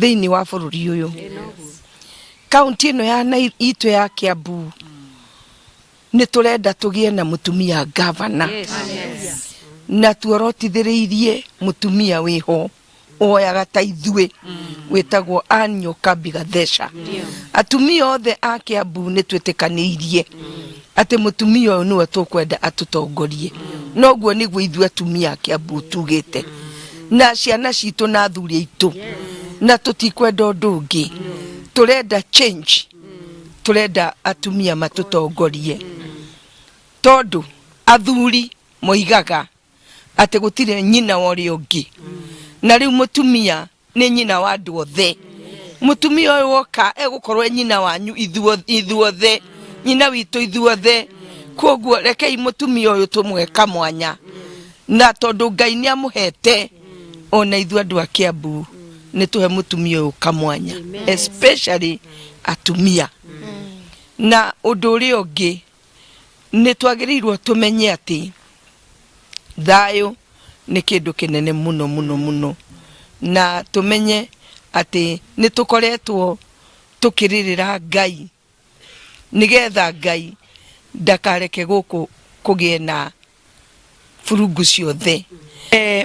thiini wa bururi uyu kaunti ino ya itu ya Kiambu ni turenda tugie na mutumia governor na tuorotithiriirie mutumia wiho oyaga ta ithue wetagwo Anyo Kabiga Thesha. Atumia othe a Kiambu ni twetekaniirie ate mutumia uyu niwe tukwenda atutongorie. Noguo niguo ithue atumia a Kiambu tugite na ciana citu na athuri aitu na tutikwenda undu ungi. Turenda change, turenda atumia matutongorie tondu athuri moigaga ate gutire nyina wori ungi na riu mutumia ni nyina wa andu othe. Mutumia uyu woka egukorwo nyina wanyu ithuothe, nyina witu ithuothe. Koguo rekei mutumia uyu tumweka mwanya na tondu Ngai ni amuhete ona ithu andu a Kiambu ni tuhe mutumia uyu kamwanya, especially atumia. Na undu uri ungi ni twagirirwo tumenye ati thayo ni kindu kinene muno muno muno, na tumenye ati ni tukoretwo tukiririra Ngai nigetha Ngai ndakareke guku kugie na furungu ciothe.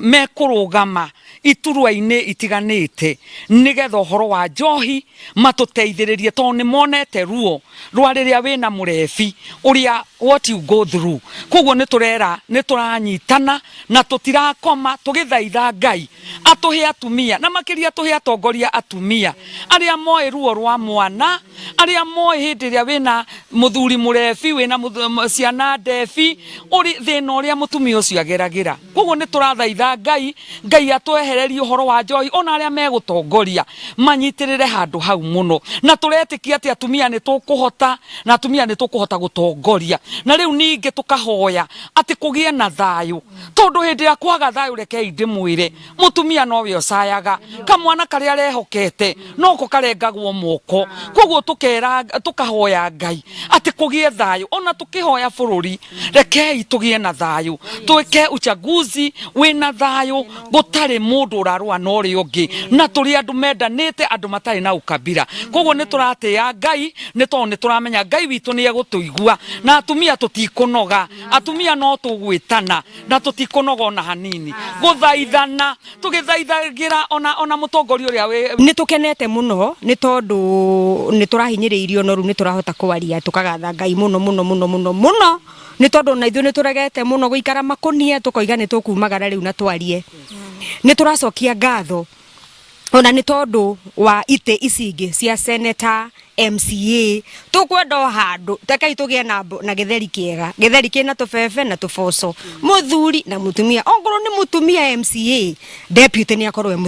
Mekurugama iturwa-ini itiganite nigetha uhoro wa njohi matuteithiririe tondu ni monete ruo rwa riria wina murebi uria what you go through. Koguo ni turera ni turanyitana na tutirakoma tugithaitha Ngai atuhe atumia na makiria tuhe atongoria atumia aria moe ruo rwa mwana, aria moe hindi ria wina muthuri murebi wina ciana ndebi uri thina uria mutumia ucio ageragira. Koguo ni turathaitha Ngai atwehererie uhoro wa njohi ona aria megutongoria manyitirire handu hau muno, na turetikia ati atumia ni tukuhota na atumia ni tukuhota gutongoria. Na riu ninge tukahoya ati kugie na thayu tondu hindi ya kwaga thayu rekei ndimwire mutumia nowe ocayaga kamwana karia arehokete noko karengagwo moko. Koguo tukahoya Ngai ati kugie thayu ona tukihoya bururi rekei tugie na thayu, twike uchaguzi wina thayu gutari mundu urarua na uri ungi na turi andu mendanite andu matari na ukabira. Koguo ni turatia Ngai ni tondu ni turamenya Ngai witu ni egutuigua na atumia tutikunoga, atumia no tugwitana na tutikunoga ona hanini guthaithana tugithaithagira ona mutongoria uria we. Ni tukenete muno ni tondu ni turahinyiriirio no ru ni turahota kwaria tukagatha Ngai muno muno muno muno muno ni tondu na ithu ni turegete muno guikara makunie tukoiga ni tukumagara riu na twarie. Ni turacokia ngatho ona ni tondu wa ite icingi cia senator MCA tukwenda handu tekai tugie na githeri kiega, githeri kina tubebe na tuboco, muthuri na mutumia. Ongoro ni mutumia MCA deputy ni akorwe